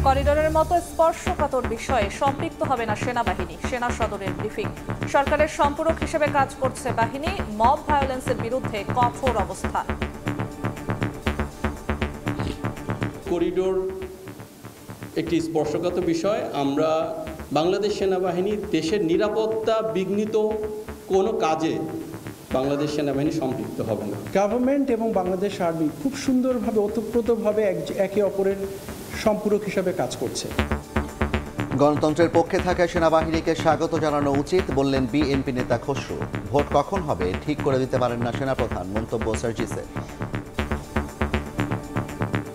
করিডোরের মতো স্পর্শকাতর বিষয়ে সম্পৃক্ত হবে না সেনাবাহিনী, সেনা সদরের ব্রিফিং। সরকারের সম্পূরক হিসেবে কাজ করছে বাহিনী, মব ভায়োলেন্সের বিরুদ্ধে কঠোর অবস্থান। করিডোর একটি স্পর্শকাতর বিষয়। আমরা বাংলাদেশ সেনাবাহিনী দেশের নিরাপত্তা বিঘ্নিত কোনো কাজে বাংলাদেশ সেনাবাহিনী সম্পৃক্ত হবে না। গভর্নমেন্ট এবং বাংলাদেশ আর্মি খুব সুন্দরভাবে ওতপ্রোতভাবে একে অপরের সম্পূরক হিসাবে কাজ করছে। গণতন্ত্রের পক্ষে থাকা সেনাবাহিনীকে স্বাগত জানানো উচিত বললেন বিএনপি নেতা খসরু। ভোট কখন হবে ঠিক করে দিতে পারেন না সেনাপ্রধান, মন্তব্য সার্জিসের।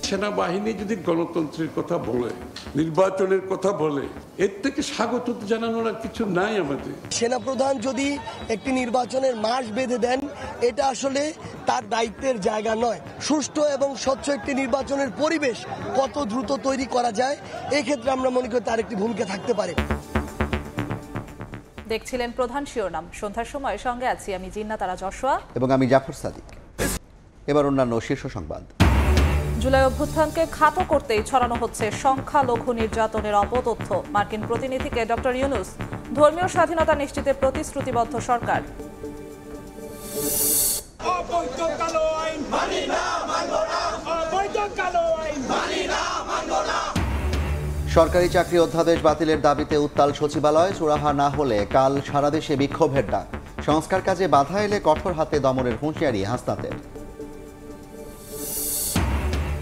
সেনাবাহিনী যদি গণতন্ত্রের কথা বলে, নির্বাচনের কথা বলে, এর থেকে স্বাগত জানানোর আর কিছু নাই আমাদের। সেনাপ্রধান যদি একটি নির্বাচনের মাস বেঁধে দেন, এটা আসলে তার দায়িত্বের জায়গা নয়। সুষ্ঠু এবং স্বচ্ছ একটি নির্বাচনের পরিবেশ কত দ্রুত তৈরি করা যায়, এই ক্ষেত্রে আমরা মনে করি তার একটি ভূমিকা থাকতে পারে। দেখছিলেন প্রধান শিরোনাম। সন্ধ্যার সময় সঙ্গে আছি আমি জিন্নাত আরা যশোয়া এবং আমি জাফর সাদিক। এবার অন্যান্য শীর্ষ সংবাদ। জুলাই অভ্যুত্থানকে খাটো করতেই ছড়ানো হচ্ছে সংখ্যালঘু নির্যাতনের অপতথ্য। মার্কিন প্রতিনিধিকে ডক্টর ইউনুস। ধর্মীয় স্বাধীনতা নিশ্চিতে প্রতিশ্রুতিবদ্ধ সরকার। সরকারি চাকরি অধ্যাদেশ বাতিলের দাবিতে উত্তাল সচিবালয়। সুরাহা না হলে কাল সারা দেশে বিক্ষোভের ডাক। সংস্কার কাজে বাধা এলে কঠোর হাতে দমনের হুঁশিয়ারি হাসনাতের।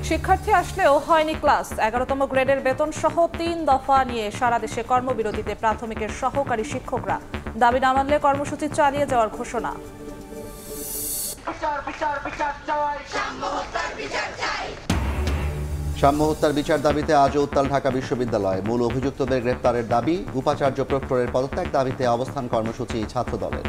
শিক্ষার্থী আসলেও হয়নি ক্লাস। 11তম গ্রেডের বেতন সহ 3 দফা নিয়ে সারা দেশে কর্মবিরতিতে প্রাথমিকের সহকারী শিক্ষকরা। দাবি না মানলে কর্মসূচি চালিয়ে যাওয়ার ঘোষণা। সাম্য হত্যার বিচার দাবিতে আজও উত্তাল ঢাকা বিশ্ববিদ্যালয়। মূল অভিযুক্তদের গ্রেপ্তারের দাবি। উপাচার্য প্রক্টরের পদত্যাগ দাবিতে অবস্থান কর্মসূচি ছাত্রদলের।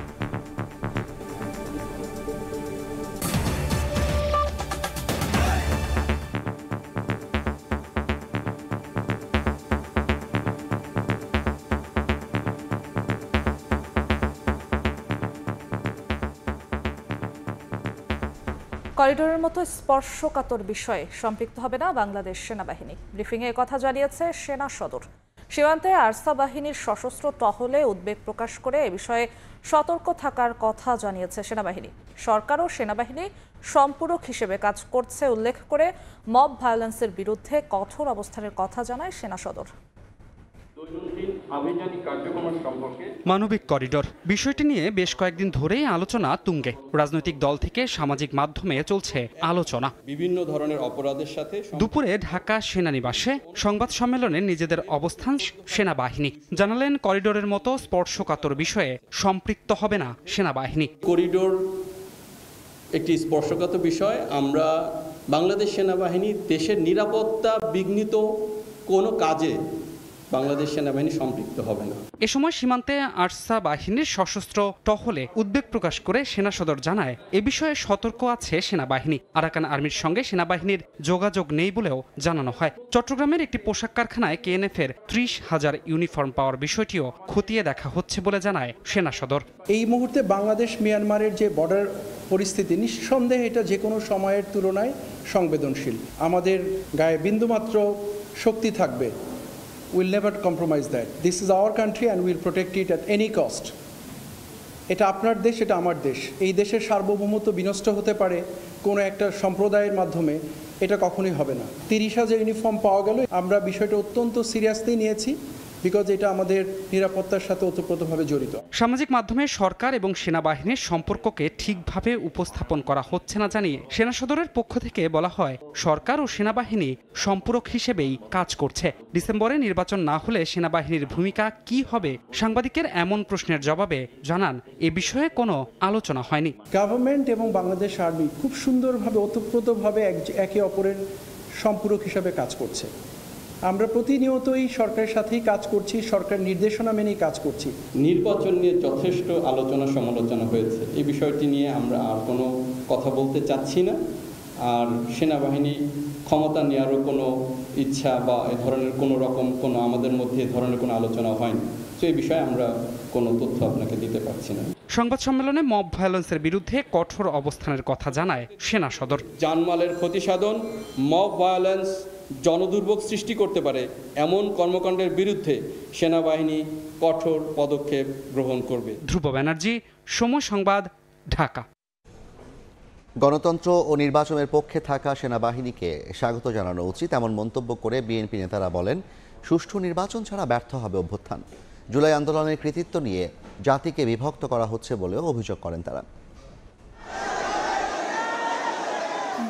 করিডোরের মতো স্পর্শকাতর বিষয়ে সম্পৃক্ত হবে না বাংলাদেশ সেনাবাহিনী। ব্রিফিংয়ে কথা জানিয়েছে সেনা সদর। সীমান্তে আরসা বাহিনীর সশস্ত্র টহলে উদ্বেগ প্রকাশ করে এ বিষয়ে সতর্ক থাকার কথা জানিয়েছে সেনাবাহিনী। সরকার ও সেনাবাহিনী সম্পূরক হিসেবে কাজ করছে উল্লেখ করে মব ভায়োলেন্সের বিরুদ্ধে কঠোর অবস্থানের কথা জানায় সেনা সদর। মানবিক করিডোর বিষয়টি নিয়ে বেশ কয়েকদিন ধরেই আলোচনা তুঙ্গে। রাজনৈতিক দল থেকে সামাজিক মাধ্যমে চলছে আলোচনা। বিভিন্ন ধরনের অপরাধের সাথে দুপুরে ঢাকা সেনানিবাসে সংবাদ সম্মেলনে নিজেদের অবস্থান সেনাবাহিনী জানালেন, করিডোরের মতো স্পর্শকাতর বিষয়ে সম্পৃক্ত হবে না সেনাবাহিনী। করিডোর একটি স্পর্শকাতর বিষয়। আমরা বাংলাদেশ সেনাবাহিনী দেশের নিরাপত্তা বিঘ্নিত কোনো কাজে বাংলাদেশ সেনাবাহিনী সম্পৃক্ত হবে না। এ সময় সীমান্তে আরসা বাহিনীর সশস্ত্র টহলে উদ্বেগ প্রকাশ করে সেনা সদর জানায়, এ বিষয়ে সতর্ক আছে সেনাবাহিনী। আরাকান আর্মির সঙ্গে সেনাবাহিনীর যোগাযোগ নেই বলেও জানানো হয়। চট্টগ্রামের একটি পোশাক কারখানায় কেএনএফের 30,000 ইউনিফর্ম পাওয়ার বিষয়টিও খতিয়ে দেখা হচ্ছে বলে জানায় সেনা সদর। এই মুহূর্তে বাংলাদেশ মিয়ানমারের যে বর্ডার পরিস্থিতি, নিঃসন্দেহে এটা যে কোনো সময়ের তুলনায় সংবেদনশীল। আমাদের গায়ে বিন্দুমাত্র শক্তি থাকবে। We'll never compromise that. This is our country and we'll protect it at any cost. এটা আপনার দেশ, এটা আমার দেশ। এই দেশের সার্বভৌমত্ব বিনষ্ট হতে পারে কোনো একটা সম্প্রদায়ের মাধ্যমে, এটা কখনোই হবে না। 30,000 ইউনিফর্ম পাওয়া গেল। আমরা বিষয়টা অত্যন্ত সিরিয়াসলি নিয়েছি, বিকজ এটা আমাদের নিরাপত্তার সাথে ওতপ্রোতভাবে জড়িত। সামাজিক মাধ্যমে সরকার এবং সেনাবাহিনীর সম্পর্ককে ঠিকভাবে উপস্থাপন করা হচ্ছে না জানিয়ে সেনা সদরের পক্ষ থেকে বলা হয়, সরকার ও সেনাবাহিনী সম্পূরক হিসেবেই কাজ করছে। ডিসেম্বরে নির্বাচন না হলে সেনাবাহিনীর ভূমিকা কি হবে? সাংবাদিকের এমন প্রশ্নের জবাবে জানান, এ বিষয়ে কোনো আলোচনা হয়নি। গভর্নমেন্ট এবং বাংলাদেশ আর্মি খুব সুন্দরভাবে ওতপ্রোতভাবে একে অপরের সম্পূরক হিসাবে কাজ করছে। আমরা প্রতিনিয়তই সরকারের সাথেই কাজ করছি, সরকার নির্দেশনা মেনেই কাজ করছি। নির্বাচন নিয়ে যথেষ্ট আলোচনা সমালোচনা হয়েছে। এই বিষয়টি নিয়ে আমরা আর কোনো কথা বলতে চাচ্ছি না। আর সেনাবাহিনী ক্ষমতা নেওয়ারও কোনো ইচ্ছা বা এ ধরনের কোনো আমাদের মধ্যে এ ধরনের কোনো আলোচনা হয়নি। তো এই বিষয়ে আমরা কোনো তথ্য আপনাকে দিতে পারছি না। সংবাদ সম্মেলনে মব ভায়োলেন্সের বিরুদ্ধে কঠোর অবস্থানের কথা জানায় সেনা সদর। জানমালের ক্ষতি সাধন, মব ভায়োলেন্স জনদুর্ভোগ সৃষ্টি করতে পারে এমন কর্মকাণ্ডের বিরুদ্ধে সেনাবাহিনী কঠোর পদক্ষেপ গ্রহণ করবে। ধ্রুব ব্যানার্জি, সময় সংবাদ, ঢাকা। গণতন্ত্র ও নির্বাচনের পক্ষে থাকা সেনাবাহিনীকে স্বাগত জানানো উচিত এমন মন্তব্য করে বিএনপি নেতারা বলেন, সুষ্ঠু নির্বাচন ছাড়া ব্যর্থ হবে অভ্যুত্থান। জুলাই আন্দোলনের কৃতিত্ব নিয়ে জাতিকে বিভক্ত করা হচ্ছে বলেও অভিযোগ করেন তারা।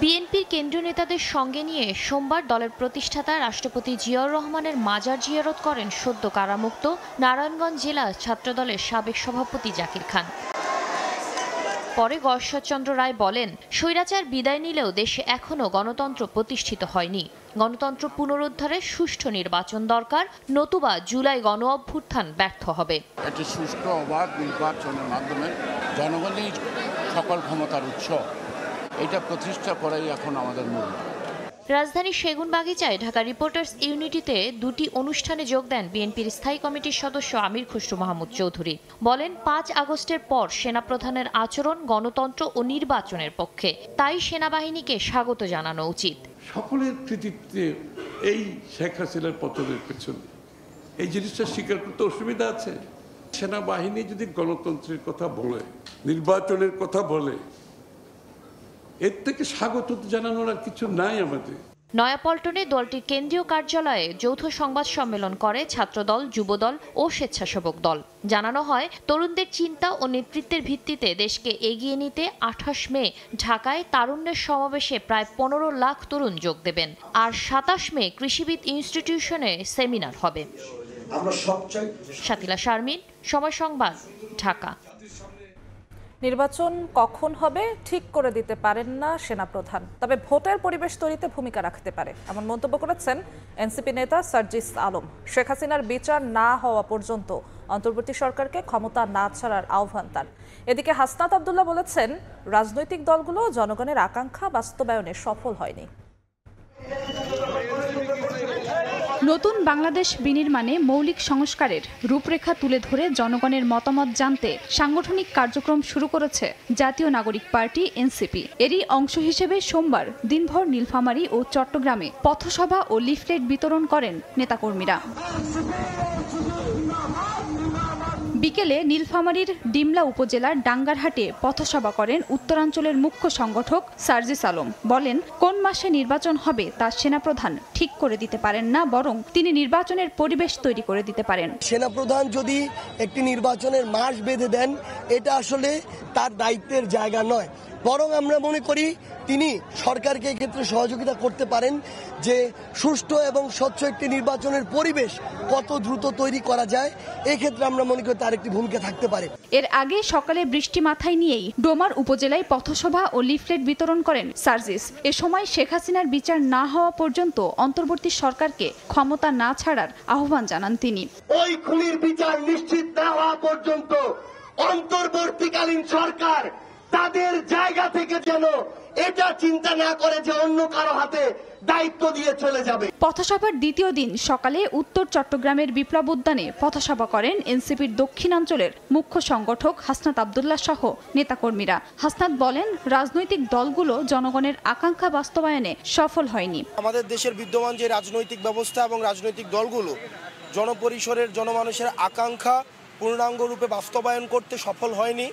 বিএনপির কেন্দ্রীয় নেতাদের সঙ্গে নিয়ে সোমবার দলের প্রতিষ্ঠাতা রাষ্ট্রপতি জিয়াউর রহমানের মাজার জিয়ারত করেন সদ্য কারামুক্ত নারায়ণগঞ্জ জেলা ছাত্রদলের সাবেক সভাপতি জাকির খান। পরে গশ্বরচন্দ্র রায় বলেন, স্বৈরাচার বিদায় নিলেও দেশে এখনও গণতন্ত্র প্রতিষ্ঠিত হয়নি। গণতন্ত্র পুনরুদ্ধারে সুষ্ঠু নির্বাচন দরকার, নতুবা জুলাই গণ অভ্যুত্থান ব্যর্থ হবে। একটি সুষ্ঠু অবাধ নির্বাচনের মাধ্যমে জনগণই সকল ক্ষমতার উৎস, এটা প্রতিষ্ঠা করাই এখন আমাদের মূল। রাজধানীর সেগুনবাগিচায় ঢাকা রিপোর্টার্স ইউনিটিতে দুটি অনুষ্ঠানে যোগ দেন বিএনপির স্থায়ী কমিটির সদস্য আমির খসরু মাহমুদ চৌধুরী। বলেন, ৫ আগস্টের পর সেনাপ্রধানের আচরণ গণতন্ত্র ও নির্বাচনের পক্ষে, তাই সেনাবাহিনীকে স্বাগত জানানো উচিত। সকলের কৃতিত্বে এই শেখ হাসিনার পতনের পেছনে এই জিনিসটা স্বীকার করতে অসুবিধা আছে? সেনাবাহিনী যদি গণতন্ত্রের কথা বলে, নির্বাচনের কথা বলে, এর থেকে স্বাগত জানানোর আর কিছু নাই আমাদের। নয়াপল্টনে দলটির কেন্দ্রীয় কার্যালয়ে যৌথ সংবাদ সম্মেলন করে ছাত্রদল, যুবদল ও স্বেচ্ছাসেবক দল। জানানো হয়, তরুণদের চিন্তা ও নেতৃত্বের ভিত্তিতে দেশকে এগিয়ে নিতে 28 মে ঢাকায় তারুণ্যের সমাবেশে প্রায় 15 লাখ তরুণ যোগ দেবেন। আর 27 মে কৃষিবিদ ইনস্টিটিউশনে সেমিনার হবে। শাতিলা শারমিন, সময় সংবাদ, ঢাকা। নির্বাচন কখন হবে ঠিক করে দিতে পারেন না সেনাপ্রধান, তবে ভোটের পরিবেশ তৈরিতে ভূমিকা রাখতে পারে, এমন মন্তব্য করেছেন এনসিপি নেতা সার্জিস আলম। শেখ হাসিনার বিচার না হওয়া পর্যন্ত অন্তর্বর্তী সরকারকে ক্ষমতা না ছাড়ার আহ্বান তার। এদিকে হাসনাত আব্দুল্লাহ বলেছেন, রাজনৈতিক দলগুলো জনগণের আকাঙ্ক্ষা বাস্তবায়নে সফল হয়নি। নতুন বাংলাদেশ বিনির্মাণে মৌলিক সংস্কারের রূপরেখা তুলে ধরে জনগণের মতামত জানতে সাংগঠনিক কার্যক্রম শুরু করেছে জাতীয় নাগরিক পার্টি এনসিপি। এরই অংশ হিসেবে সোমবার দিনভর নীলফামারী ও চট্টগ্রামে পথসভা ও লিফলেট বিতরণ করেন নেতাকর্মীরা। বিকেলে নীলফামারীর ডিমলা উপজেলার ডাঙ্গারহাটে পথসভা করেন উত্তরাঞ্চলের মুখ্য সংগঠক সার্জিস আলম। বলেন, কোন মাসে নির্বাচন হবে তা সেনাপ্রধান ঠিক করে দিতে পারেন না, বরং তিনি নির্বাচনের পরিবেশ তৈরি করে দিতে পারেন। সেনাপ্রধান যদি একটি নির্বাচনের মাস বেঁধে দেন, এটা আসলে তার দায়িত্বের জায়গা নয়, বরং আমরা মনে করি তিনি সরকারকে এক্ষেত্রে সহযোগিতা করতে পারেন যে সুষ্ঠু এবং স্বচ্ছ একটি নির্বাচনের পরিবেশ কত দ্রুত তৈরি করা যায়। এক্ষেত্রে আমরা মনে করি তার একটি ভূমিকা থাকতে পারে। এর আগে সকালে বৃষ্টি মাথায় নিয়েই ডোমার উপজেলায় পথসভা ও লিফলেট বিতরণ করেন সার্জিস। এ সময় শেখ হাসিনার বিচার না হওয়া পর্যন্ত অন্তর্বর্তী সরকারকে ক্ষমতা না ছাড়ার আহ্বান জানান তিনি। ওই খুনির বিচার নিশ্চিত না হওয়া পর্যন্ত অন্তর্বর্তীকালীন সরকার তাদের জায়গা থেকে যেন এটা চিন্তা না করে যে অন্য কারো হাতে দায়িত্ব দিয়ে চলে যাবে। পথসভার দ্বিতীয় দিন সকালে উত্তর চট্টগ্রামের বিপ্লব উদ্যানে পথসভা করেন এনসিপির দক্ষিণাঞ্চলের মুখ্য সংগঠক হাসনাত আব্দুল্লাহ সহ নেতাকর্মীরা। হাসনাত বলেন, রাজনৈতিক দলগুলো জনগণের আকাঙ্ক্ষা বাস্তবায়নে সফল হয়নি। আমাদের দেশের বিদ্যমান যে রাজনৈতিক ব্যবস্থা এবং রাজনৈতিক দলগুলো জনপরিসরের জনমানুষের আকাঙ্ক্ষা পূর্ণাঙ্গ রূপে বাস্তবায়ন করতে সফল হয়নি।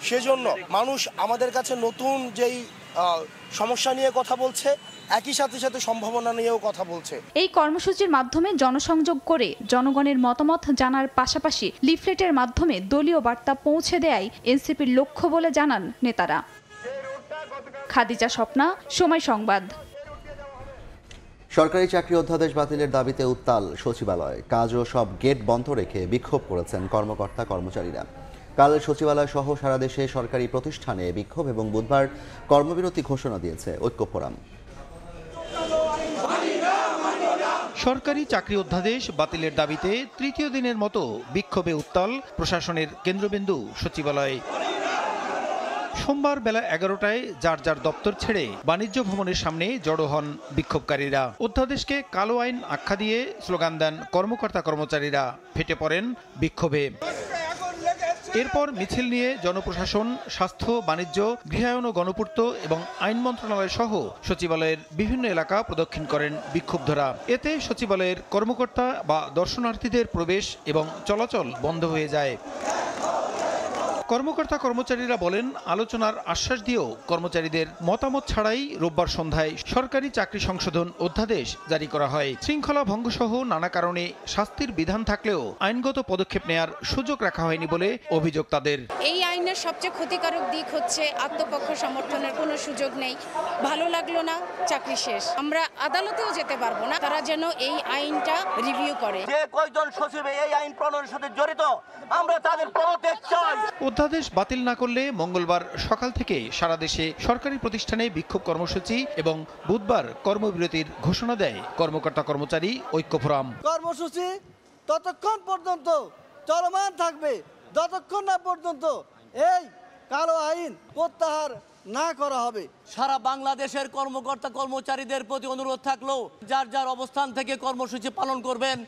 সেজন্য মানুষ আমাদের কাছে নতুন যেই সমস্যা নিয়ে কথা বলছে, একই সাথে সাথে সম্ভাবনা নিয়েও কথা বলছে। এই কর্মসূচির মাধ্যমে জনসংযোগ করে জনগণের মতামত জানার পাশাপাশি লিফলেটের মাধ্যমে দলীয় বার্তা পৌঁছে দেয়াই এনসিপির লক্ষ্য বলে জানান নেতারা। খাদিজা স্বপ্না, সময় সংবাদ। সরকারি চাকরি অধ্যাদেশ বাতিলের দাবিতে উত্তাল সচিবালয়। কাজ ও সব গেট বন্ধ রেখে বিক্ষোভ করেছেন কর্মকর্তা কর্মচারীরা। কাল সচিবালয় সহ সারা দেশে সরকারি প্রতিষ্ঠানে বিক্ষোভ এবং বুধবার কর্মবিরতি ঘোষণা দিয়েছে ঐক্য ফোরাম। সরকারি চাকরি অধ্যাদেশ বাতিলের দাবিতে তৃতীয় দিনের মতো বিক্ষোভে উত্তাল প্রশাসনের কেন্দ্রবিন্দু সচিবালয়। সোমবার বেলা 11টায় যার যার দপ্তর ছেড়ে বাণিজ্য ভবনের সামনে জড়ো হন বিক্ষোভকারীরা। অধ্যাদেশকে কালো আইন আখ্যা দিয়ে স্লোগান দেন কর্মকর্তা কর্মচারীরা। ফেটে পড়েন বিক্ষোভে। এরপর মিছিল নিয়ে জনপ্রশাসন, স্বাস্থ্য, বাণিজ্য, গৃহায়ন ও গণপূর্ত এবং আইন মন্ত্রণালয় সহ সচিবালয়ের বিভিন্ন এলাকা প্রদক্ষিণ করেন বিক্ষুব্ধরা। এতে সচিবালয়ের কর্মকর্তা বা দর্শনার্থীদের প্রবেশ এবং চলাচল বন্ধ হয়ে যায়। কর্মচারীরা বলেন, আলোচনার আশ্বাস দিয়েও কর্মচারীদের মতামত ছাড়াই রোববার সন্ধ্যায় সরকারি চাকরি সংশোধন অধ্যাদেশ জারি করা হয়। শৃঙ্খলা ভঙ্গসহ নানা কারণে শাস্তির বিধান থাকলেও আইনগত পদক্ষেপ নেয়ার সুযোগ রাখা হয়নি বলে অভিযোগ তাদের। এই আইনের সবচেয়ে ক্ষতিকারক দিক হচ্ছে আত্মপক্ষ সমর্থনের কোনো সুযোগ নেই। ভালো লাগলো না, চাকরি শেষ। আমরা আদালতেও যেতে পারবো না। তারা যেন এই আইনটা রিভিউ করে। যে কয়জন সচিব এই আইন প্রণয়নের সাথে জড়িত, আমরা তাদের পদত্যাগ চাই। অধ্যাদেশ বাতিল না করলে মঙ্গলবার সকাল থেকে সারা দেশে সরকারি প্রতিষ্ঠানে বিক্ষোভ কর্মসূচি এবং বুধবার কর্মবিরতির ঘোষণা দেয় কর্মকর্তা কর্মচারী ঐক্য ফোরাম। কর্মসূচি ততক্ষণ পর্যন্ত চলমান থাকবে যতক্ষণ না পর্যন্ত এই কালো আইন প্রত্যাহার না করা হবে। সারা বাংলাদেশের কর্মকর্তা কর্মচারীদের প্রতি অনুরোধ থাকলো, যার যার অবস্থান থেকে কর্মসূচি পালন করবেন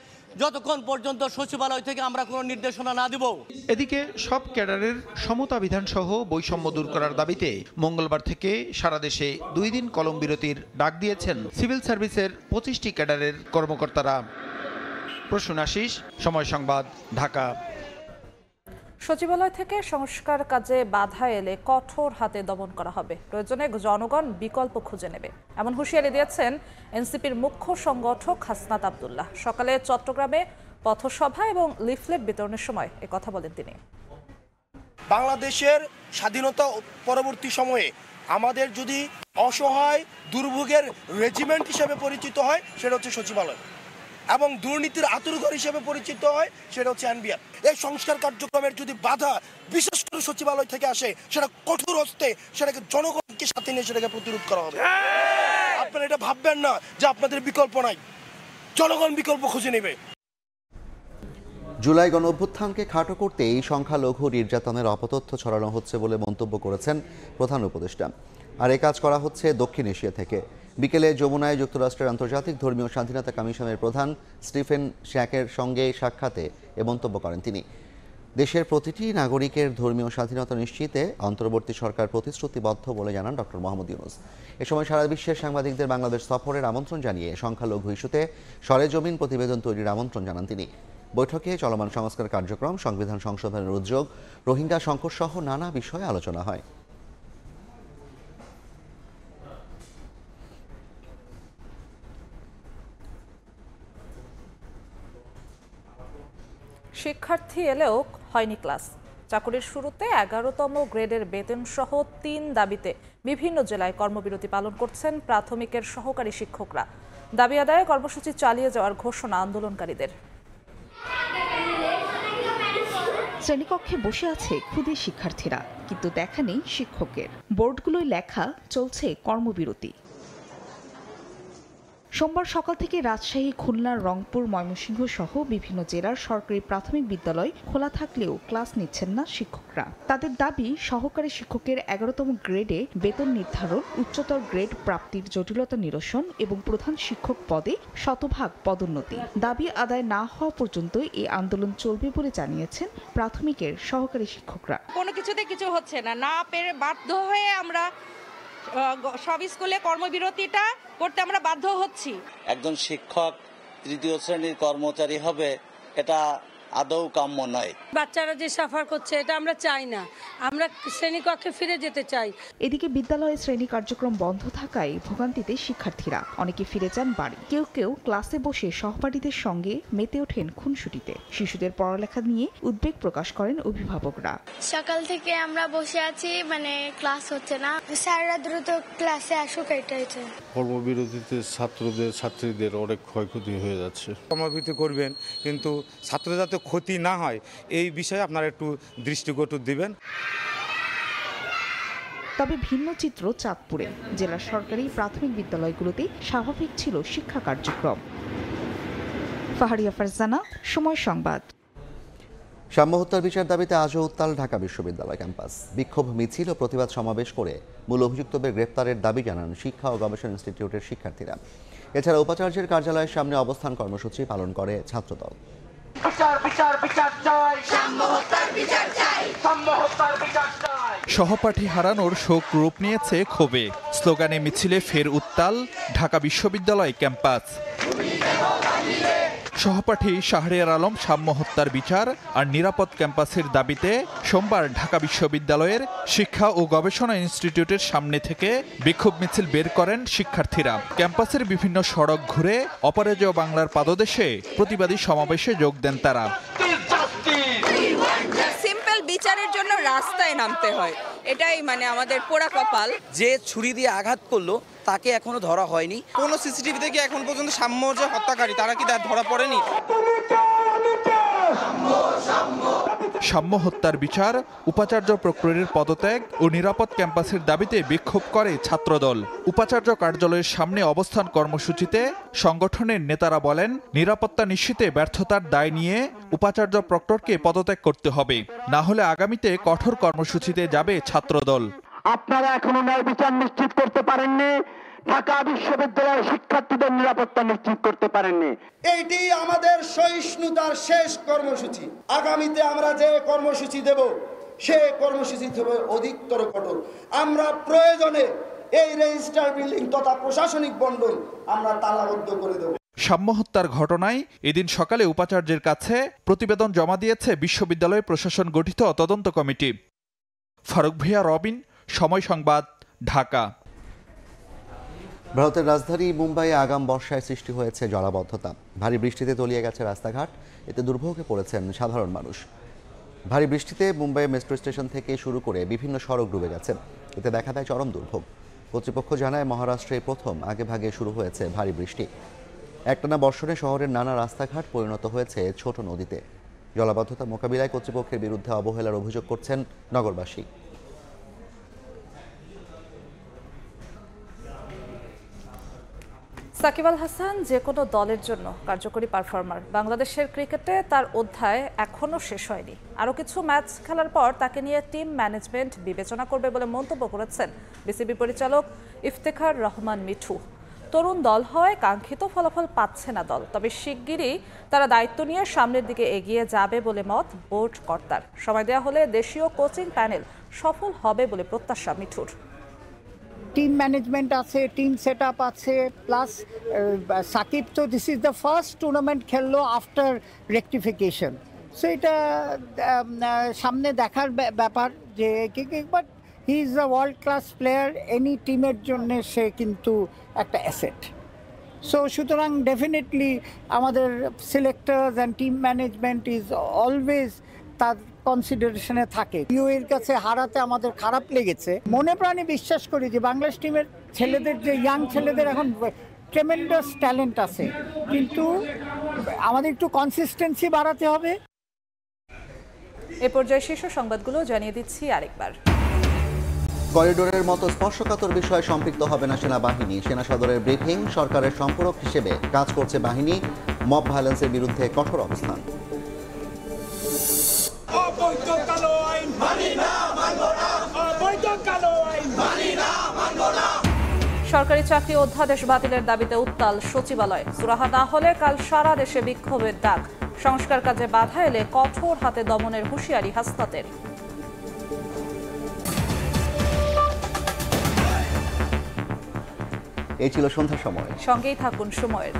যতক্ষণ পর্যন্ত সচিবালয় থেকে আমরা কোনো নির্দেশনা না দিব। এদিকে সব ক্যাডারের সমতা বিধান সহ বৈষম্য দূর করার দাবিতে মঙ্গলবার থেকে সারা দেশে 2 দিন কলম বিরতির ডাক দিয়েছেন সিভিল সার্ভিসের 25টি ক্যাডারের কর্মকর্তারা। প্রসূন আশিস, সময় সংবাদ, ঢাকা। সচিবালয় থেকে সংস্কার কাজে বাধা এলে কঠোর হাতে দমন করা হবে, প্রয়োজনে জনগণ বিকল্প খুঁজে নেবে, এমন হুঁশিয়ারি দিয়েছেন এনসিপির মুখ্য সংগঠক হাসনাত আব্দুল্লাহ। সকালে চট্টগ্রামে পথসভা এবং লিফলেট বিতরণের সময় একথা বলেন তিনি। বাংলাদেশের স্বাধীনতা পরবর্তী সময়ে আমাদের যদি অসহায় দুর্ভোগের রেজিমেন্ট হিসেবে পরিচিত হয় সেটা হচ্ছে সচিবালয়, এবং দুর্নীতির আতুরঘর হিসেবে পরিচিত হয় সেটা হচ্ছে এনবিআর। এই সংস্কার কার্যক্রমের যদি বাধা বিশেষ করে সচিবালয় থেকে আসে, সেটা কঠোর হস্তে সেটাকে জনগণকে সাথে নিয়ে সেটাকে প্রতিরোধ করা হবে। আপনারা এটা ভাববেন না যে আপনাদের বিকল্প নাই, জনগণ বিকল্প খুঁজে নেবে। জুলাই গণ অভ্যুত্থানকে খাটো করতে এই সংখ্যালঘু নির্যাতনের অপতথ্য ছড়ানো হচ্ছে বলে মন্তব্য করেছেন প্রধান উপদেষ্টা। আর এই কাজ করা হচ্ছে দক্ষিণ এশিয়া থেকে। বিকেলে যমুনায় যুক্তরাষ্ট্রের আন্তর্জাতিক ধর্মীয় স্বাধীনতা কমিশনের প্রধান স্টিফেন শ্যাকের সঙ্গে সাক্ষাতে এ মন্তব্য করেন তিনি। দেশের প্রতিটি নাগরিকের ধর্মীয় স্বাধীনতা নিশ্চিতে অন্তর্বর্তী সরকার প্রতিশ্রুতিবদ্ধ বলে জানান ডক্টর মোহাম্মদ ইউনূস। এ সময় সারা বিশ্বের সাংবাদিকদের বাংলাদেশ সফরের আমন্ত্রণ জানিয়ে সংখ্যালঘু ইস্যুতে সরেজমিন প্রতিবেদন তৈরির আমন্ত্রণ জানান তিনি। বৈঠকে চলমান সংস্কার কার্যক্রম, সংবিধান সংশোধনের উদ্যোগ, রোহিঙ্গা সংকট সহ নানা বিষয়ে আলোচনা হয়। শিক্ষার্থী এলেও হয়নি ক্লাস। চাকুরির শুরুতে 11তম গ্রেডের বেতন সহ 3 দাবিতে বিভিন্ন জেলায় কর্মবিরতি পালন করছেন প্রাথমিকের সহকারী শিক্ষকরা। দাবি আদায়ে কর্মসূচি চালিয়ে যাওয়ার ঘোষণা আন্দোলনকারীদের। শ্রেণীকক্ষে বসে আছে ক্ষুদে শিক্ষার্থীরা, কিন্তু দেখা নেই শিক্ষকের। বোর্ডগুলোয় লেখা চলছে কর্মবিরতি। সোমবার সকাল থেকে রাজশাহী, খুলনা, রংপুর, ময়মনসিংহ সহ বিভিন্ন জেলার সরকারি প্রাথমিক বিদ্যালয় খোলা থাকলেও ক্লাস নিচ্ছেন না শিক্ষকরা। তাদের দাবি, সহকারী শিক্ষকের 11তম গ্রেডে বেতন নির্ধারণ, উচ্চতর গ্রেড প্রাপ্তির জটিলতা নিরসন এবং প্রধান শিক্ষক পদে শতভাগ পদোন্নতি। দাবি আদায় না হওয়া পর্যন্ত এই আন্দোলন চলবে বলে জানিয়েছেন প্রাথমিকের সহকারী শিক্ষকরা। কোনো কিছুতে কিছু হচ্ছে না, না পেরে বাধ্য হয়ে আমরা সব স্কুলে কর্মবিরতিটা করতে আমরা বাধ্য হচ্ছি। একজন শিক্ষক তৃতীয় শ্রেণীর কর্মচারী হবে, এটা আদৌ কাম্য নয়। বাচ্চারা যে সাফার করছে এটা আমরা চাই না, আমরা শ্রেণীকক্ষে ফিরে যেতে চাই। এদিকে বিদ্যালয়ে শ্রেণী কার্যক্রম বন্ধ থাকায় ভোগান্তিতে শিক্ষার্থীরা। অনেকে ফিরে যান বাড়ি, কেউ কেউ ক্লাসে বসে সহপাঠীদের সঙ্গে মেতে ওঠেন খুনসুটিতে। শিশুদের পড়ালেখা নিয়ে উদ্বেগ প্রকাশ করেন অভিভাবকরা। সকাল থেকে আমরা বসে আছি, ক্লাস হচ্ছে না, স্যাররা দ্রুত ক্লাসে আসুক, এটাই চাই। কর্মবিরতিতে ছাত্রীদের অনেক ক্ষয়ক্ষতি হয়ে যাচ্ছে। কর্মবিরতি করবেন, কিন্তু ছাত্র যাতে ক্ষতি না হয় এই বিষয়ে আপনারা একটু দৃষ্টিকটু দিবেন। তবে ভিন্ন চিত্র চাঁদপুরে। জেলার সরকারি প্রাথমিক বিদ্যালয়গুলোতে স্বাভাবিক ছিল শিক্ষা কার্যক্রম। ফাহারিয়া ফারজানা, সময় সংবাদ। সাম্য হত্যার বিচার দাবিতে আজও উত্তাল ঢাকা বিশ্ববিদ্যালয় ক্যাম্পাস। বিক্ষোভ মিছিল ও প্রতিবাদ সমাবেশ করে মূল অভিযুক্তদের গ্রেপ্তারের দাবি জানান শিক্ষা ও গবেষণা ইনস্টিটিউটের শিক্ষার্থীরা। এছাড়া উপাচার্যের কার্যালয়ের সামনে অবস্থান কর্মসূচি পালন করে ছাত্রদল। সহপাঠী হারানোর শোক রূপ নিয়েছে ক্ষোভে। স্লোগানে মিছিলে ফের উত্তাল ঢাকা বিশ্ববিদ্যালয় ক্যাম্পাস। সহপাঠী শাহরিয়ার আলম সাম্য হত্যার বিচার আর নিরাপদ ক্যাম্পাসের দাবিতে সোমবার ঢাকা বিশ্ববিদ্যালয়ের শিক্ষা ও গবেষণা ইনস্টিটিউটের সামনে থেকে বিক্ষোভ মিছিল বের করেন শিক্ষার্থীরা। ক্যাম্পাসের বিভিন্ন সড়ক ঘুরে অপরাজেয় বাংলার পাদদেশে প্রতিবাদী সমাবেশে যোগ দেন তারা। সিম্পল বিচারের জন্য রাস্তায় নামতে হয়, এটাই মানে আমাদের পোড়া কপাল। যে ছুরি দিয়ে আঘাত করলো তাকে এখনো ধরা হয়নি। কোনো সিসিটিভি থেকে এখন পর্যন্ত সাম্য যে হত্যাকারী তারা কি তার ধরা পড়েনি? সাম্য হত্যার বিচার, উপাচার্য প্রক্টরের পদত্যাগ ও নিরাপদ ক্যাম্পাসের দাবিতে বিক্ষোভ করে ছাত্রদল। উপাচার্য কার্যালয়ের সামনে অবস্থান কর্মসূচিতে সংগঠনের নেতারা বলেন, নিরাপত্তা নিশ্চিতে ব্যর্থতার দায় নিয়ে উপাচার্য প্রক্টরকে পদত্যাগ করতে হবে, না হলে আগামীতে কঠোর কর্মসূচিতে যাবে ছাত্রদল। আপনারা এখনো ন্যায় বিচার নিশ্চিত করতে পারেননি, ঢাকা বিশ্ববিদ্যালয়ের শিক্ষার্থীদের নিরাপত্তা নিশ্চিত করতে পারেননি। এইটি আমাদের সহিষ্ণুতার শেষ কর্মসূচি। আগামীতে আমরা যে কর্মসূচি দেব সে কর্মসূচি হবে অধিকতর কঠোর। আমরা প্রয়োজনে এই রেজিস্টার বিল্ডিং তথা প্রশাসনিক বন্ডল আমরা তালাবদ্ধ করে দেব। সাম্য হত্যার ঘটনায় এদিন সকালে উপাচার্যের কাছে প্রতিবেদন জমা দিয়েছে বিশ্ববিদ্যালয় প্রশাসন গঠিত তদন্ত কমিটি। ফারুক ভিয়া, রবিন, সময় সংবাদ, ঢাকা। ভারতের রাজধানী মুম্বাইয়ে আগাম বর্ষায় সৃষ্টি হয়েছে জলাবদ্ধতা। ভারী বৃষ্টিতে তলিয়ে গেছে রাস্তাঘাট, এতে দুর্ভোগে পড়েছেন সাধারণ মানুষ। ভারী বৃষ্টিতে মুম্বাই মেট্রো স্টেশন থেকে শুরু করে বিভিন্ন সড়ক ডুবে গেছে, এতে দেখা দেয় চরম দুর্ভোগ। কর্তৃপক্ষ জানায়, মহারাষ্ট্রে প্রথম আগেভাগে শুরু হয়েছে ভারী বৃষ্টি। একটানা বর্ষণে শহরের নানা রাস্তাঘাট পরিণত হয়েছে ছোট নদীতে। জলাবদ্ধতা মোকাবিলায় কর্তৃপক্ষের বিরুদ্ধে অবহেলার অভিযোগ করছেন নগরবাসী। সাকিব আল হাসান যে কোনো দলের জন্য কার্যকরী পারফর্মার। বাংলাদেশের ক্রিকেটে তার অধ্যায় এখনও শেষ হয়নি। আরও কিছু ম্যাচ খেলার পর তাকে নিয়ে টিম ম্যানেজমেন্ট বিবেচনা করবে বলে মন্তব্য করেছেন বিসিবি পরিচালক ইফতেখার রহমান মিঠু। তরুণ দল হয়, কাঙ্ক্ষিত ফলাফল পাচ্ছে না দল, তবে শিগগিরই তারা দায়িত্ব নিয়ে সামনের দিকে এগিয়ে যাবে বলে মত বোর্ড কর্তার। সময় দেওয়া হলে দেশীয় কোচিং প্যানেল সফল হবে বলে প্রত্যাশা মিঠুর। টিম ম্যানেজমেন্ট আছে, টিম সেট আপ আছে, প্লাস সাকিব তো this is the first tournament খেললো আফটার রেকটিফিকেশন। সো এটা সামনে দেখার ব্যাপার যে but he is a world class player. Any টিমের জন্য সে কিন্তু একটা অ্যাসেট। সো সুতরাং ডেফিনেটলি আমাদের selectors and team management is always তার কনসিডারেশনে থাকে। ইউএর কাছে হারাতে আমাদের খারাপ লেগেছে। মনে প্রাণে বিশ্বাস করি যে বাংলাদেশ টিমের ছেলেদের, যে ইয়াং ছেলেদের এখন ট্রেমেন্ডাস ট্যালেন্ট আছে, কিন্তু আমাদের একটু কনসিস্টেন্সি বাড়াতে হবে। এ পর্যায়ে শীর্ষ সংবাদগুলো জানিয়ে দিচ্ছি আরেকবার। করিডোরের মতো স্পর্শকাতর বিষয়ে সম্পৃক্ত হবে না সেনাবাহিনী। সেনা সদরের ব্রিফিং, সরকারের সম্পূরক হিসেবে কাজ করছে বাহিনী। মব ভায়োলেন্সের বিরুদ্ধে কঠোর অবস্থান। সরকারি চাকরি অধ্যাদেশ বাতিলের দাবিতে উত্তাল সচিবালয়। সুরাহা না হলে কাল সারা দেশে বিক্ষোভের ডাক। সংস্কার কাজে বাধা এলে কঠোর হাতে দমনের হুঁশিয়ারি হাসনাতের। এই ছিল সন্ধ্যার সময়। সঙ্গেই থাকুন সময়ের।